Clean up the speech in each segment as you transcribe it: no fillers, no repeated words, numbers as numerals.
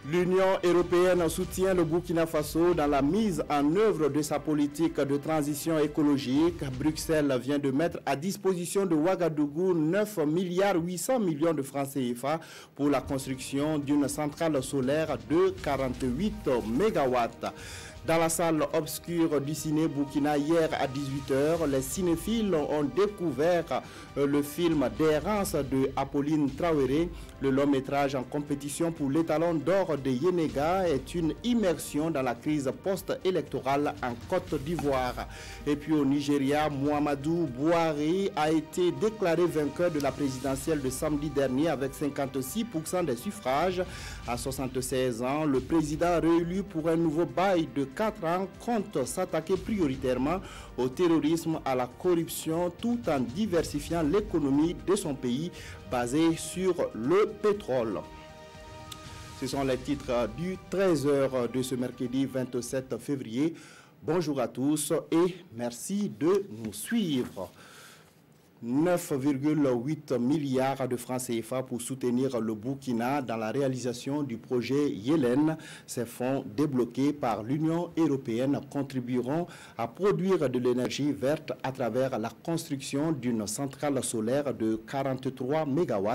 L'Union européenne soutient le Burkina Faso dans la mise en œuvre de sa politique de transition écologique. Bruxelles vient de mettre à disposition de Ouagadougou 9 milliards 800 millions de francs CFA pour la construction d'une centrale solaire de 48 MW. Dans la salle obscure du Ciné Burkina, hier à 18h, les cinéphiles ont découvert le film d'errance de Apolline Traoré. Le long métrage en compétition pour l'étalon d'or de Yenega est une immersion dans la crise post-électorale en Côte d'Ivoire. Et puis au Nigeria, Muhammadu Buhari a été déclaré vainqueur de la présidentielle de samedi dernier avec 56% des suffrages. À 76 ans, le président réélu pour un nouveau bail de 4 ans compte s'attaquer prioritairement au terrorisme, à la corruption, tout en diversifiant l'économie de son pays basée sur le pétrole. Ce sont les titres du 13h de ce mercredi 27 février. Bonjour à tous et merci de nous suivre. 9,8 milliards de francs CFA pour soutenir le Burkina dans la réalisation du projet Yelen. Ces fonds débloqués par l'Union européenne contribueront à produire de l'énergie verte à travers la construction d'une centrale solaire de 43 MW.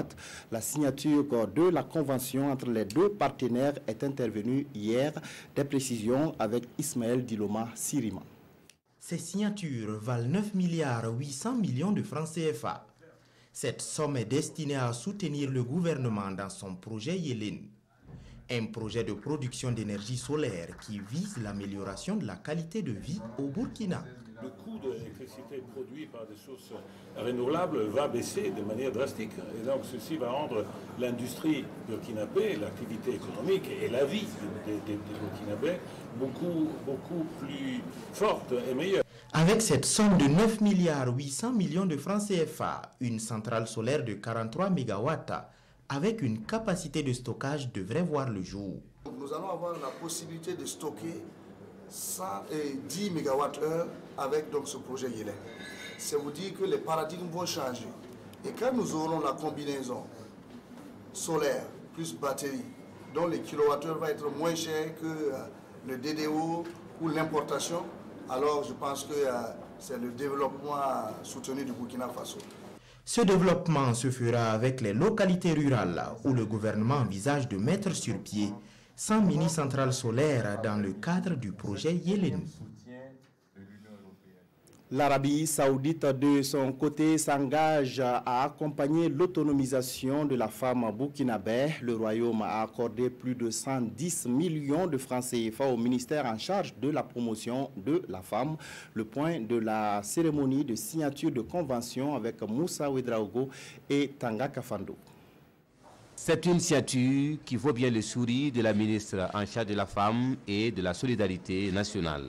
La signature de la convention entre les deux partenaires est intervenue hier. Des précisions avec Ismaël Diloma Sirima. Ces signatures valent 9 milliards 800 millions de francs CFA. Cette somme est destinée à soutenir le gouvernement dans son projet Yelen, un projet de production d'énergie solaire qui vise l'amélioration de la qualité de vie au Burkina. Le coût de l'électricité produite par des sources renouvelables va baisser de manière drastique. Et donc ceci va rendre l'industrie burkinabé, l'activité économique et la vie des Burkinabés beaucoup plus forte et meilleure. Avec cette somme de 9 milliards 800 millions de francs CFA, une centrale solaire de 43 MW avec une capacité de stockage devrait voir le jour. Nous allons avoir la possibilité de stocker 110 MWh avec donc ce projet Yelen. Ça vous dit que les paradigmes vont changer. Et quand nous aurons la combinaison solaire plus batterie, dont les kilowattheures va être moins cher que le DDO ou l'importation, alors je pense que c'est le développement soutenu du Burkina Faso. Ce développement se fera avec les localités rurales où le gouvernement envisage de mettre sur pied 100 mini-centrales solaires dans le cadre du projet Yelen. L'Arabie saoudite, de son côté, s'engage à accompagner l'autonomisation de la femme burkinabé. Le royaume a accordé plus de 110 millions de francs CFA au ministère en charge de la promotion de la femme. Le point de la cérémonie de signature de convention avec Moussa Ouedraogo et Tanga Kafando. C'est une signature qui vaut bien le sourire de la ministre en charge de la femme et de la solidarité nationale.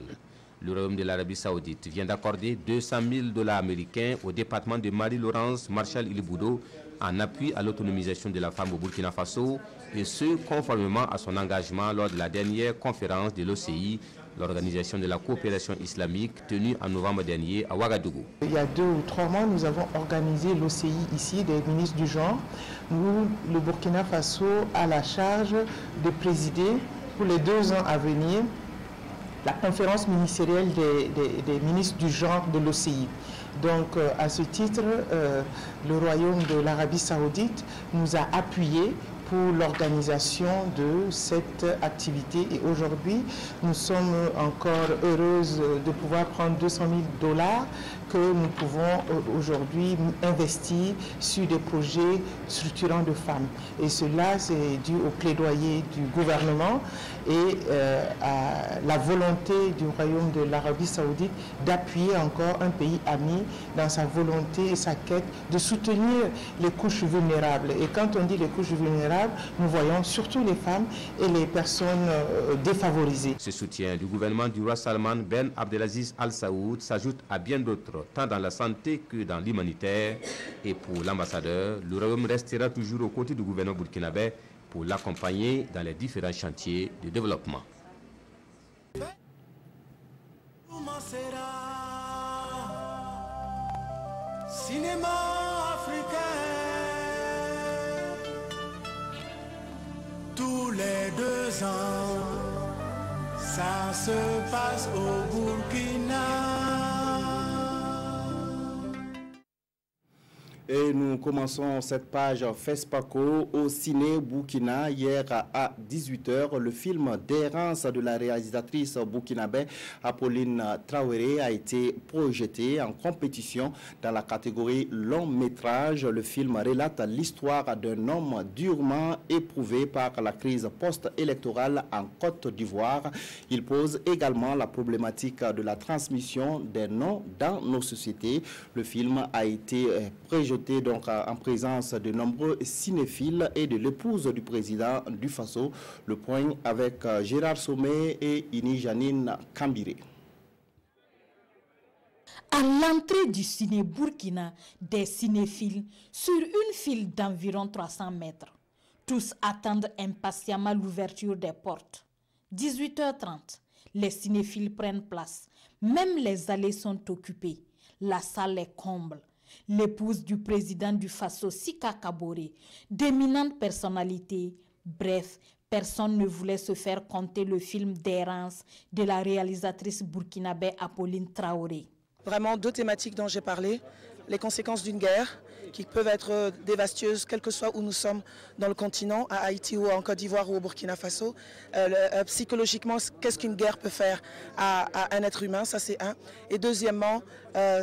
Le Royaume de l'Arabie Saoudite vient d'accorder 200 000 $ américains au département de Marie-Laurence Marshall-Ilboudo en appui à l'autonomisation de la femme au Burkina Faso, et ce, conformément à son engagement lors de la dernière conférence de l'OCI, l'Organisation de la coopération islamique, tenue en novembre dernier à Ouagadougou. Il y a 2 ou 3 mois, nous avons organisé l'OCI ici, des ministres du genre, où le Burkina Faso a la charge de présider pour les 2 ans à venir la conférence ministérielle des ministres du genre de l'OCI. Donc, à ce titre, le Royaume de l'Arabie Saoudite nous a appuyés pour l'organisation de cette activité. Et aujourd'hui, nous sommes encore heureuses de pouvoir prendre 200 000 $ que nous pouvons aujourd'hui investir sur des projets structurants de femmes. Et cela, c'est dû au plaidoyer du gouvernement et à la volonté du Royaume de l'Arabie Saoudite d'appuyer encore un pays ami dans sa volonté et sa quête de soutenir les couches vulnérables. Et quand on dit les couches vulnérables, nous voyons surtout les femmes et les personnes défavorisées. Ce soutien du gouvernement du roi Salman Ben Abdelaziz Al Saoud s'ajoute à bien d'autres, tant dans la santé que dans l'humanitaire. Et pour l'ambassadeur, le royaume restera toujours aux côtés du gouvernement burkinabé pour l'accompagner dans les différents chantiers de développement. Cinéma africain, tout les 2 ans, ça se passe au Burkina. Et nous commençons cette page FESPACO au Ciné Burkina. Hier à 18h, le film d'errance de la réalisatrice burkinabé Apolline Traoré a été projeté en compétition dans la catégorie long métrage. Le film relate l'histoire d'un homme durement éprouvé par la crise post-électorale en Côte d'Ivoire. Il pose également la problématique de la transmission des noms dans nos sociétés. Le film a été projeté donc en présence de nombreux cinéphiles et de l'épouse du président du Faso. Le point avec Gérard Sommet et Ini Janine Kambiré. À l'entrée du ciné Burkina, des cinéphiles sur une file d'environ 300 mètres. Tous attendent impatiemment l'ouverture des portes. 18h30, les cinéphiles prennent place. Même les allées sont occupées. La salle est comble. L'épouse du président du Faso, Sika Kaboré, d'éminentes personnalités. Bref, personne ne voulait se faire compter le film d'errance de la réalisatrice burkinabé Apolline Traoré. Vraiment 2 thématiques dont j'ai parlé, les conséquences d'une guerre qui peuvent être dévastatrices, quel que soit où nous sommes dans le continent, à Haïti ou en Côte d'Ivoire ou au Burkina Faso. Psychologiquement, qu'est-ce qu'une guerre peut faire à un être humain, ça c'est un. Et deuxièmement,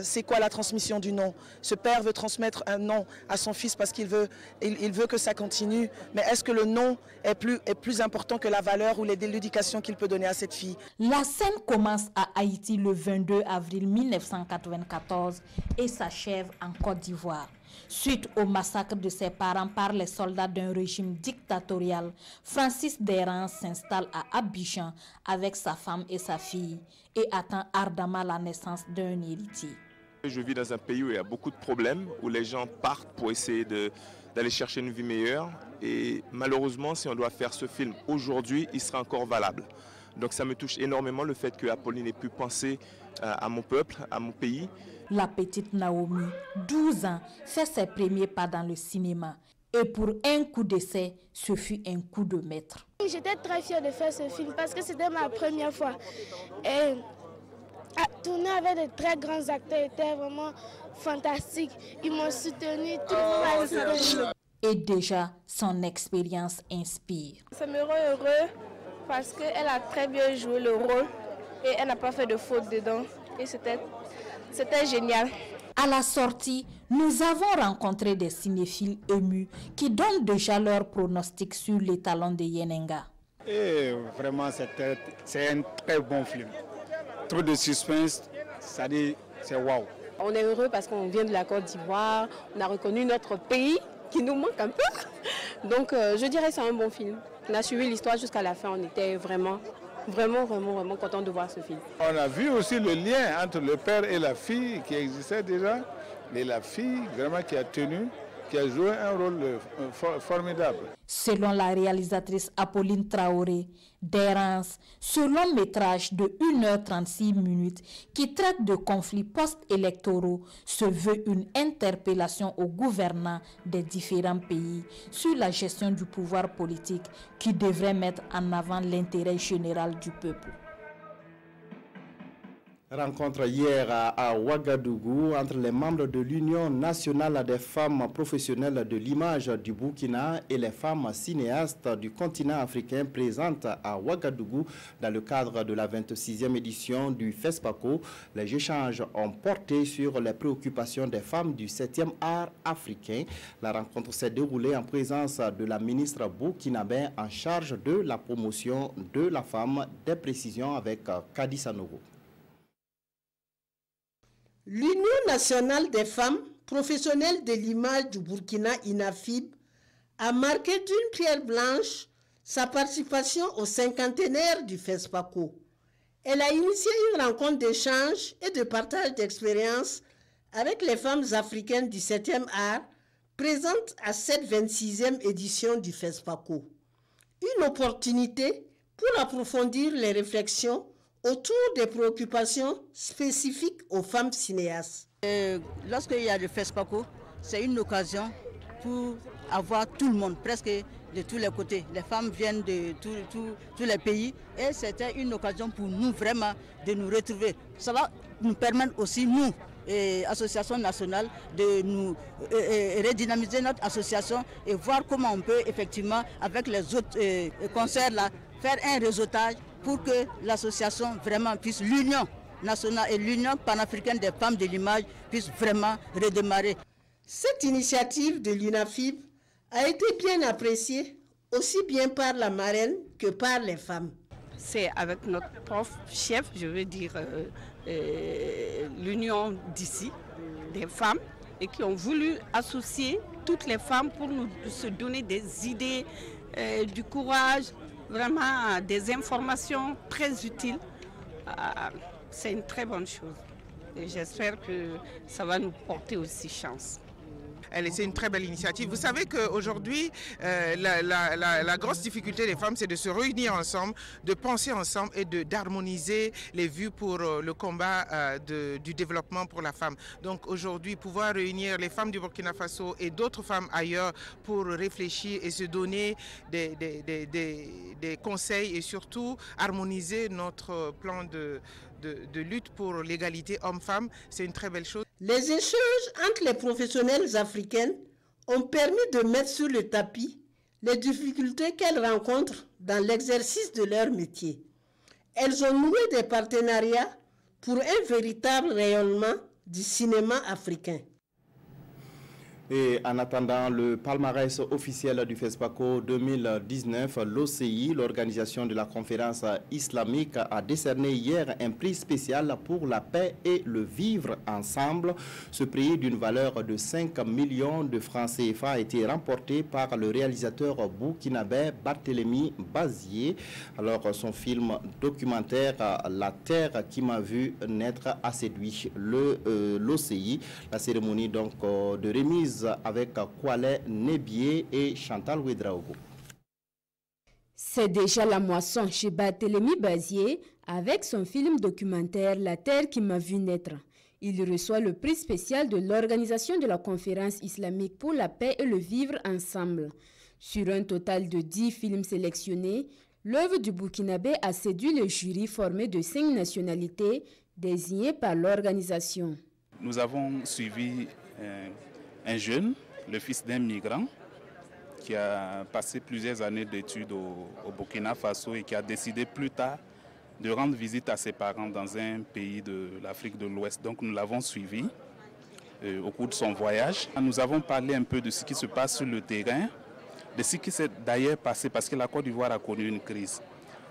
c'est quoi la transmission du nom? Ce père veut transmettre un nom à son fils parce qu'il veut, il veut que ça continue, mais est-ce que le nom est plus important que la valeur ou l'éducation qu'il peut donner à cette fille? La scène commence à Haïti le 22 avril 1994 et s'achève en Côte d'Ivoire. Suite au massacre de ses parents par les soldats d'un régime dictatorial, Francis D'Errance s'installe à Abidjan avec sa femme et sa fille et attend ardemment la naissance d'un héritier. Je vis dans un pays où il y a beaucoup de problèmes, où les gens partent pour essayer d'aller chercher une vie meilleure. Et malheureusement, si on doit faire ce film aujourd'hui, il sera encore valable. Donc ça me touche énormément le fait que Apolline ait pu penser à mon peuple, à mon pays. La petite Naomi, 12 ans, fait ses premiers pas dans le cinéma. Et pour un coup d'essai, ce fut un coup de maître. J'étais très fière de faire ce film parce que c'était ma première fois. Et tourner avec de très grands acteurs était vraiment fantastique. Ils m'ont soutenu tout le temps. Et déjà, son expérience inspire. Ça me rend heureux parce qu'elle a très bien joué le rôle et elle n'a pas fait de faute dedans. Et c'était génial. À la sortie, nous avons rencontré des cinéphiles émus qui donnent déjà leur pronostic sur les talents de Yenenga. Et vraiment, c'est un très bon film. Trop de suspense, ça dit, c'est waouh. On est heureux parce qu'on vient de la Côte d'Ivoire, on a reconnu notre pays qui nous manque un peu. Donc je dirais que c'est un bon film. On a suivi l'histoire jusqu'à la fin, on était vraiment content de voir ce film. On a vu aussi le lien entre le père et la fille qui existait déjà, mais la fille vraiment qui a joué un rôle formidable. Selon la réalisatrice Apolline Traoré, D'Errance, ce long métrage de 1h36 minutes qui traite de conflits post-électoraux se veut une interpellation aux gouvernants des différents pays sur la gestion du pouvoir politique qui devrait mettre en avant l'intérêt général du peuple. Rencontre hier à Ouagadougou entre les membres de l'Union nationale des femmes professionnelles de l'image du Burkina et les femmes cinéastes du continent africain présentes à Ouagadougou dans le cadre de la 26e édition du FESPACO. Les échanges ont porté sur les préoccupations des femmes du 7e art africain. La rencontre s'est déroulée en présence de la ministre burkinabé en charge de la promotion de la femme. Des précisions avec Kadi Sanogo. L'Union nationale des femmes professionnelles de l'image du Burkina, INAFIB, a marqué d'une pierre blanche sa participation au cinquantenaire du FESPACO. Elle a initié une rencontre d'échange et de partage d'expériences avec les femmes africaines du 7e art présentes à cette 26e édition du FESPACO. Une opportunité pour approfondir les réflexions autour des préoccupations spécifiques aux femmes cinéastes. Lorsqu'il y a le FESPACO, c'est une occasion pour avoir tout le monde, presque de tous les côtés. Les femmes viennent de tous les pays et c'était une occasion pour nous vraiment de nous retrouver. Ça va nous permettre aussi, nous, association nationale, de nous redynamiser notre association et voir comment on peut effectivement, avec les autres concerts là, faire un réseautage pour que l'association vraiment puisse, l'union nationale et l'union panafricaine des femmes de l'image puisse vraiment redémarrer. Cette initiative de l'UNAFIB a été bien appréciée aussi bien par la marraine que par les femmes. C'est avec notre prof chef, je veux dire l'union d'ici, des femmes, et qui ont voulu associer toutes les femmes pour nous se donner des idées, du courage, vraiment des informations très utiles. C'est une très bonne chose. Et j'espère que ça va nous porter aussi chance. C'est une très belle initiative. Vous savez qu'aujourd'hui, la grosse difficulté des femmes, c'est de se réunir ensemble, de penser ensemble et d'harmoniser les vues pour le combat du développement pour la femme. Donc aujourd'hui, pouvoir réunir les femmes du Burkina Faso et d'autres femmes ailleurs pour réfléchir et se donner des conseils et surtout harmoniser notre plan de lutte pour l'égalité homme-femme, c'est une très belle chose. Les échanges entre les professionnelles africaines ont permis de mettre sur le tapis les difficultés qu'elles rencontrent dans l'exercice de leur métier. Elles ont noué des partenariats pour un véritable rayonnement du cinéma africain. Et en attendant le palmarès officiel du FESPACO 2019, l'OCI, l'organisation de la conférence islamique, a décerné hier un prix spécial pour la paix et le vivre ensemble. Ce prix d'une valeur de 5 millions de francs CFA a été remporté par le réalisateur burkinabé Barthélémy Bazié. Alors son film documentaire La Terre qui m'a vu naître a séduit l'OCI. La cérémonie donc de remise avec Kwale Nebié et Chantal Ouedraogo. C'est déjà la moisson chez Barthélémy Bazié avec son film documentaire La Terre qui m'a vu naître. Il reçoit le prix spécial de l'organisation de la conférence islamique pour la paix et le vivre ensemble. Sur un total de 10 films sélectionnés, l'œuvre du Burkinabé a séduit le jury formé de 5 nationalités désignées par l'organisation. Nous avons suivi un jeune, le fils d'un migrant, qui a passé plusieurs années d'études au Burkina Faso et qui a décidé plus tard de rendre visite à ses parents dans un pays de l'Afrique de l'Ouest. Donc nous l'avons suivi au cours de son voyage. Nous avons parlé un peu de ce qui se passe sur le terrain, de ce qui s'est d'ailleurs passé parce que la Côte d'Ivoire a connu une crise.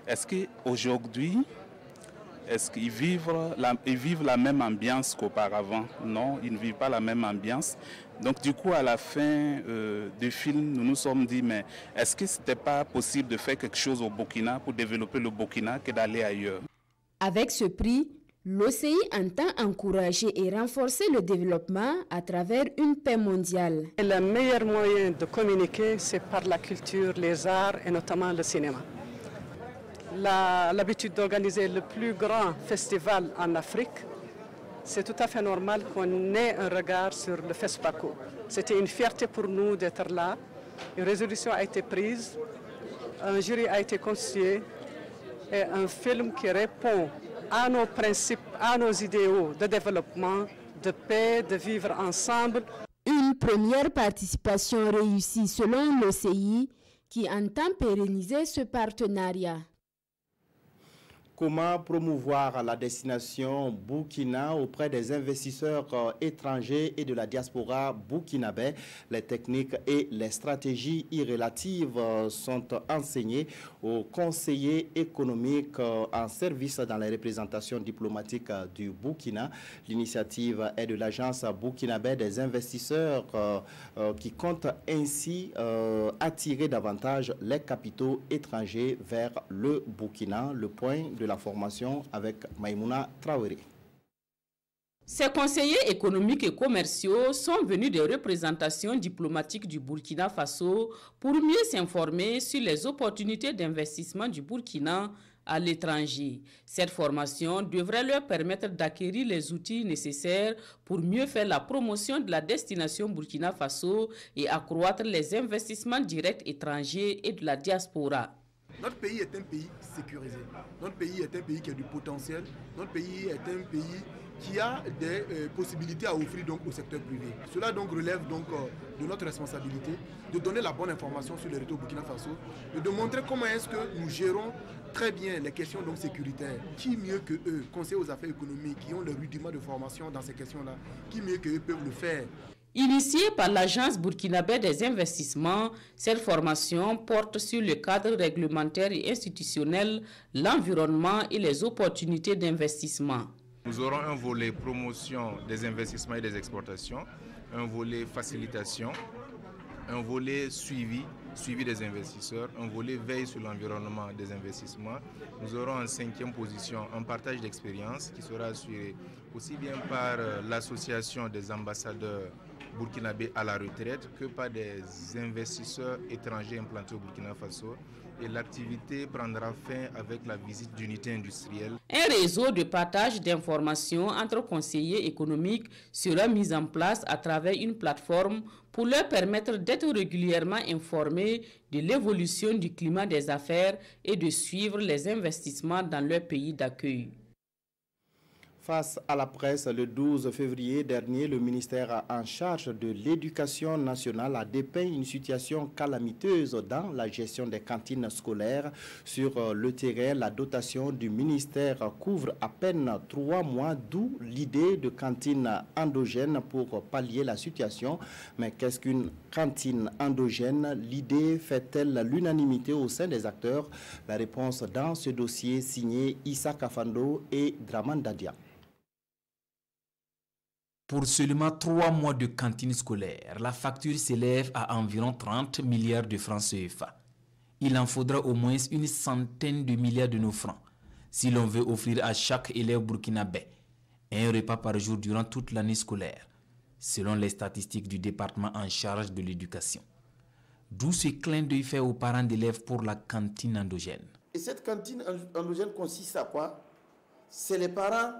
Est-ce qu'aujourd'hui, ils vivent la même ambiance qu'auparavant? Non, ils ne vivent pas la même ambiance. Donc du coup, à la fin du film, nous nous sommes dit, mais est-ce que ce n'était pas possible de faire quelque chose au Burkina pour développer le Burkina que d'aller ailleurs? Avec ce prix, l'OCI entend encourager et renforcer le développement à travers une paix mondiale. Le meilleur moyen de communiquer, c'est par la culture, les arts et notamment le cinéma. L'habitude d'organiser le plus grand festival en Afrique, c'est tout à fait normal qu'on ait un regard sur le FESPACO. C'était une fierté pour nous d'être là. Une résolution a été prise, un jury a été constitué et un film qui répond à nos principes, à nos idéaux de développement, de paix, de vivre ensemble. Une première participation réussie selon l'OCI qui entend pérenniser ce partenariat. Comment promouvoir la destination Burkina auprès des investisseurs étrangers et de la diaspora burkinabé? Les techniques et les stratégies y relatives sont enseignées aux conseillers économiques en service dans les représentations diplomatiques du Burkina. L'initiative est de l'agence burkinabé des investisseurs qui compte ainsi attirer davantage les capitaux étrangers vers le Burkina. Le point de la formation avec Maïmouna Traoré. Ces conseillers économiques et commerciaux sont venus des représentations diplomatiques du Burkina Faso pour mieux s'informer sur les opportunités d'investissement du Burkina à l'étranger. Cette formation devrait leur permettre d'acquérir les outils nécessaires pour mieux faire la promotion de la destination Burkina Faso et accroître les investissements directs étrangers et de la diaspora. Notre pays est un pays sécurisé. Notre pays est un pays qui a du potentiel. Notre pays est un pays qui a des possibilités à offrir donc au secteur privé. Cela donc relève donc de notre responsabilité de donner la bonne information sur les retours Burkina Faso et de montrer comment est-ce que nous gérons très bien les questions donc sécuritaires. Qui mieux que eux, conseillers aux affaires économiques, qui ont le rudiment de formation dans ces questions-là, qui mieux que eux peuvent le faire. Initiée par l'Agence burkinabé des investissements, cette formation porte sur le cadre réglementaire et institutionnel, l'environnement et les opportunités d'investissement. Nous aurons un volet promotion des investissements et des exportations, un volet facilitation, un volet suivi des investisseurs, un volet veille sur l'environnement des investissements. Nous aurons en 5e position un partage d'expérience qui sera assuré aussi bien par l'association des ambassadeurs burkinabés à la retraite que par des investisseurs étrangers implantés au Burkina Faso. Et l'activité prendra fin avec la visite d'unités industrielles. Un réseau de partage d'informations entre conseillers économiques sera mis en place à travers une plateforme pour leur permettre d'être régulièrement informés de l'évolution du climat des affaires et de suivre les investissements dans leur pays d'accueil. Face à la presse, le 12 février dernier, le ministère en charge de l'Éducation nationale a dépeint une situation calamiteuse dans la gestion des cantines scolaires. Sur le terrain, la dotation du ministère couvre à peine 3 mois, d'où l'idée de cantine endogène pour pallier la situation. Mais qu'est-ce qu'une cantine endogène? L'idée fait-elle l'unanimité au sein des acteurs? La réponse dans ce dossier signé Issa Kafando et Draman Dadia. Pour seulement 3 mois de cantine scolaire, la facture s'élève à environ 30 milliards de francs CFA. Il en faudra au moins une centaine de milliards de nos francs si l'on veut offrir à chaque élève burkinabé un repas par jour durant toute l'année scolaire, selon les statistiques du département en charge de l'éducation. D'où ce clin d'œil fait aux parents d'élèves pour la cantine endogène. Et cette cantine endogène consiste à quoi? C'est les parents,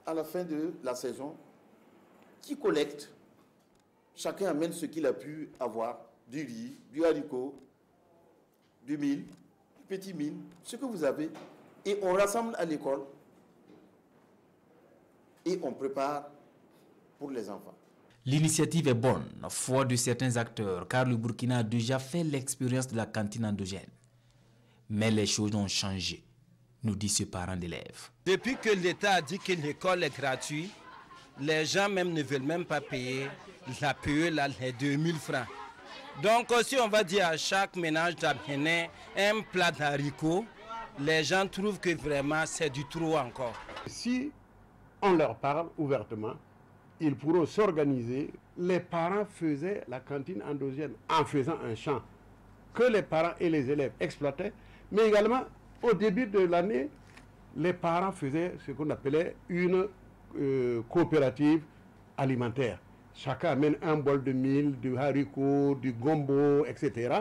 à la fin de la saison, qui collectent, chacun amène ce qu'il a pu avoir, du riz, du haricot, du mil, du petit mil, ce que vous avez, et on rassemble à l'école et on prépare pour les enfants. L'initiative est bonne, foi de certains acteurs, car le Burkina a déjà fait l'expérience de la cantine endogène. Mais les choses ont changé, nous dit ce parent d'élève. Depuis que l'État a dit que l'école est gratuite, les gens même ne veulent même pas payer la PE, les 2000 francs. Donc si on va dire à chaque ménage d'amener un plat d'haricots, les gens trouvent que vraiment c'est du trop encore. Si on leur parle ouvertement, ils pourront s'organiser. Les parents faisaient la cantine endogène en faisant un champ que les parents et les élèves exploitaient, mais également au début de l'année, les parents faisaient ce qu'on appelait une coopérative alimentaire. Chacun amène un bol de mil, du haricot, du gombo, etc.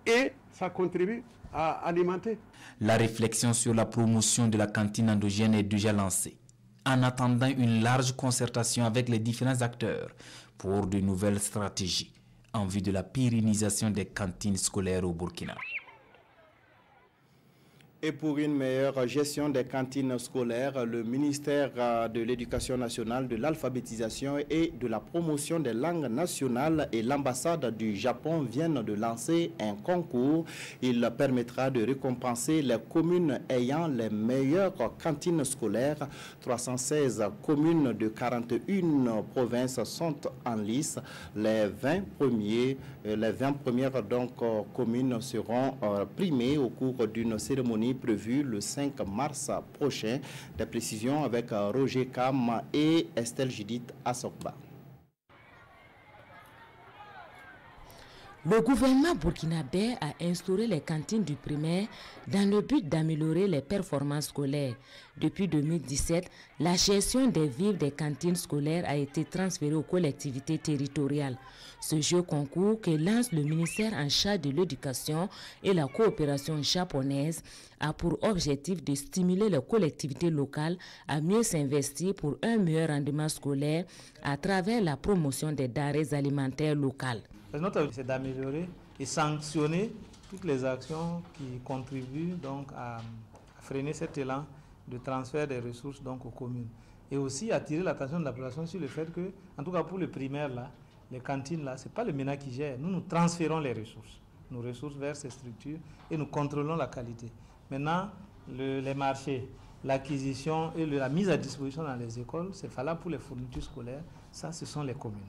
Et ça contribue à alimenter. La réflexion sur la promotion de la cantine endogène est déjà lancée, en attendant une large concertation avec les différents acteurs pour de nouvelles stratégies en vue de la pérennisation des cantines scolaires au Burkina. Et pour une meilleure gestion des cantines scolaires, le ministère de l'Éducation nationale, de l'alphabétisation et de la promotion des langues nationales et l'ambassade du Japon viennent de lancer un concours. Il permettra de récompenser les communes ayant les meilleures cantines scolaires. 316 communes de 41 provinces sont en lice. Les 20 premières communes seront primées au cours d'une cérémonie prévu le 5 mars prochain. Des précisions avec Roger Kam et Estelle Judith Assokba. Le gouvernement burkinabé a instauré les cantines du primaire dans le but d'améliorer les performances scolaires. Depuis 2017, la gestion des vivres des cantines scolaires a été transférée aux collectivités territoriales. Ce jeu concours que lance le ministère en charge de l'éducation et la coopération japonaise a pour objectif de stimuler les collectivités locales à mieux s'investir pour un meilleur rendement scolaire à travers la promotion des denrées alimentaires locales. Notre objectif, c'est d'améliorer et sanctionner toutes les actions qui contribuent donc à freiner cet élan de transfert des ressources donc aux communes. Et aussi attirer l'attention de la population sur le fait que, en tout cas pour le primaire, là, les cantines, là, ce n'est pas le MENA qui gère. Nous transférons les ressources, nos ressources vers ces structures et nous contrôlons la qualité. Maintenant, les marchés, l'acquisition et la mise à disposition dans les écoles, c'est valable pour les fournitures scolaires. Ça, ce sont les communes.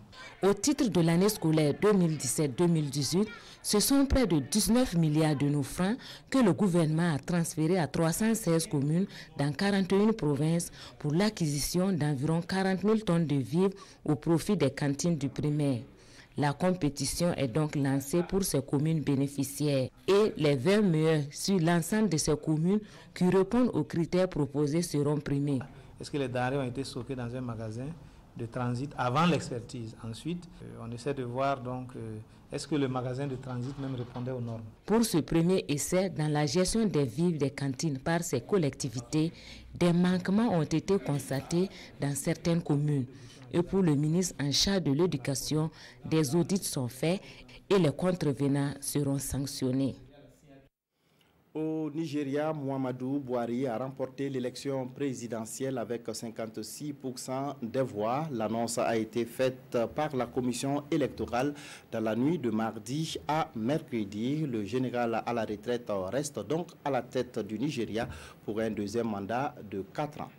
Au titre de l'année scolaire 2017-2018, ce sont près de 19 milliards de nos francs que le gouvernement a transférés à 316 communes dans 41 provinces pour l'acquisition d'environ 40 000 tonnes de vivres au profit des cantines du primaire. La compétition est donc lancée pour ces communes bénéficiaires et les 20 meilleurs sur l'ensemble de ces communes qui répondent aux critères proposés seront primés. Est-ce que les denrées ont été stockées dans un magasin de transit avant l'expertise? Ensuite, on essaie de voir donc est-ce que le magasin de transit même répondait aux normes. Pour ce premier essai, dans la gestion des vivres des cantines par ces collectivités, des manquements ont été constatés dans certaines communes. Et pour le ministre en charge de l'éducation, des audits sont faits et les contrevenants seront sanctionnés. Au Nigeria, Muhammadu Buhari a remporté l'élection présidentielle avec 56% des voix. L'annonce a été faite par la commission électorale dans la nuit de mardi à mercredi. Le général à la retraite reste donc à la tête du Nigeria pour un deuxième mandat de 4 ans.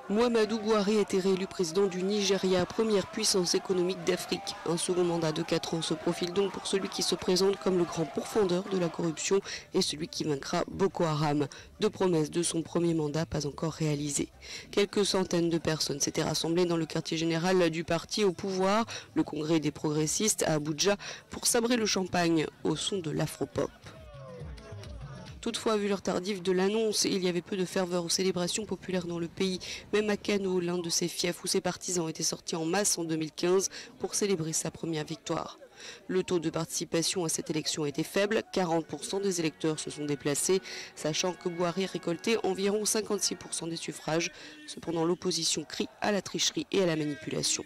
Muhammadu Buhari a été réélu président du Nigeria, première puissance économique d'Afrique. Un second mandat de 4 ans se profile donc pour celui qui se présente comme le grand pourfendeur de la corruption et celui qui vaincra Boko Haram. 2 promesses de son premier mandat pas encore réalisées. Quelques centaines de personnes s'étaient rassemblées dans le quartier général du parti au pouvoir, le congrès des progressistes à Abuja, pour sabrer le champagne au son de l'afropop. Toutefois, vu l'heure tardive de l'annonce, il y avait peu de ferveur aux célébrations populaires dans le pays. Même à Kano, l'un de ses fiefs où ses partisans étaient sortis en masse en 2015 pour célébrer sa première victoire. Le taux de participation à cette élection était faible, 40% des électeurs se sont déplacés, sachant que Buhari a récolté environ 56% des suffrages. Cependant, l'opposition crie à la tricherie et à la manipulation.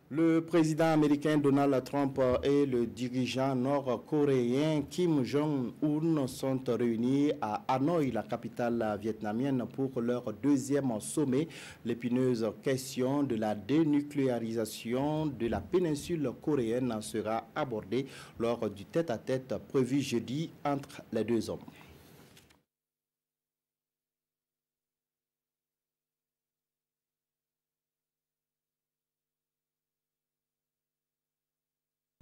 Le président américain Donald Trump et le dirigeant nord-coréen Kim Jong-un sont réunis à Hanoï, la capitale vietnamienne, pour leur deuxième sommet. L'épineuse question de la dénucléarisation de la péninsule coréenne sera abordée lors du tête-à-tête prévu jeudi entre les deux hommes.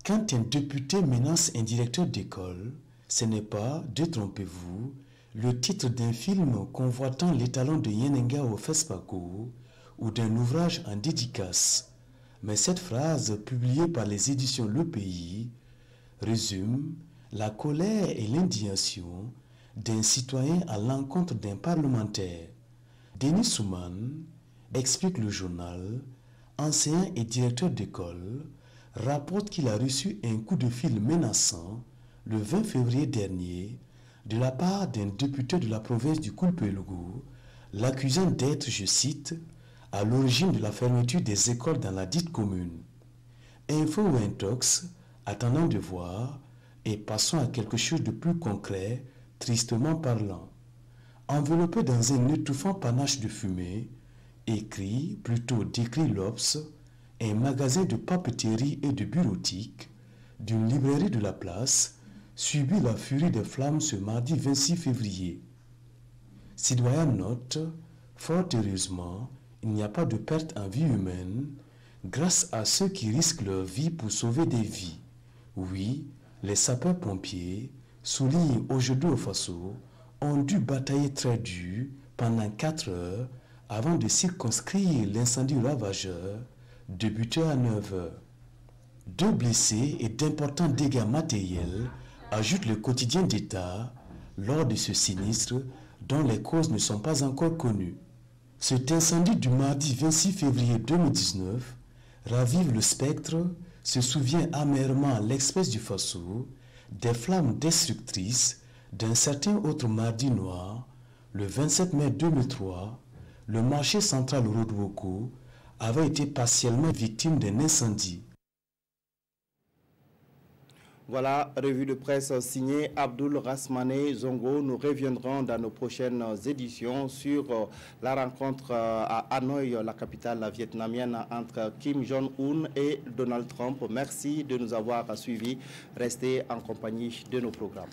Quand un député menace un directeur d'école, ce n'est pas, détrompez-vous, le titre d'un film convoitant l'étalon de Yenenga au FESPACO ou d'un ouvrage en dédicace. Mais cette phrase, publiée par les éditions Le Pays, résume la colère et l'indignation d'un citoyen à l'encontre d'un parlementaire. Denis Souman explique le journal, enseignant et directeur d'école, rapporte qu'il a reçu un coup de fil menaçant le 20 février dernier de la part d'un député de la province du Kulpelugu, l'accusant d'être, je cite, à l'origine de la fermeture des écoles dans la dite commune. Info ou intox, attendant de voir, et passons à quelque chose de plus concret, tristement parlant. Enveloppé dans un étouffant panache de fumée, écrit, plutôt décrit l'Obs, un magasin de papeterie et de bureautique d'une librairie de la place subit la furie des flammes ce mardi 26 février. Citoyen note, fort heureusement, il n'y a pas de perte en vie humaine grâce à ceux qui risquent leur vie pour sauver des vies. Oui, les sapeurs-pompiers, souligne aujourd'hui au Faso, ont dû batailler très dur pendant 4 heures avant de circonscrire l'incendie ravageur débuté à 9 heures. 2 blessés et d'importants dégâts matériels, ajoute le quotidien d'État, lors de ce sinistre dont les causes ne sont pas encore connues. Cet incendie du mardi 26 février 2019 ravive le spectre, se souvient amèrement l'Express du Faso, des flammes destructrices d'un certain autre mardi noir, le 27 mai 2003, le marché central Rodwoko avait été partiellement victime d'un incendie. Voilà, revue de presse signée Abdul Rasmane Zongo. Nous reviendrons dans nos prochaines éditions sur la rencontre à Hanoï, la capitale vietnamienne, entre Kim Jong-un et Donald Trump. Merci de nous avoir suivis. Restez en compagnie de nos programmes.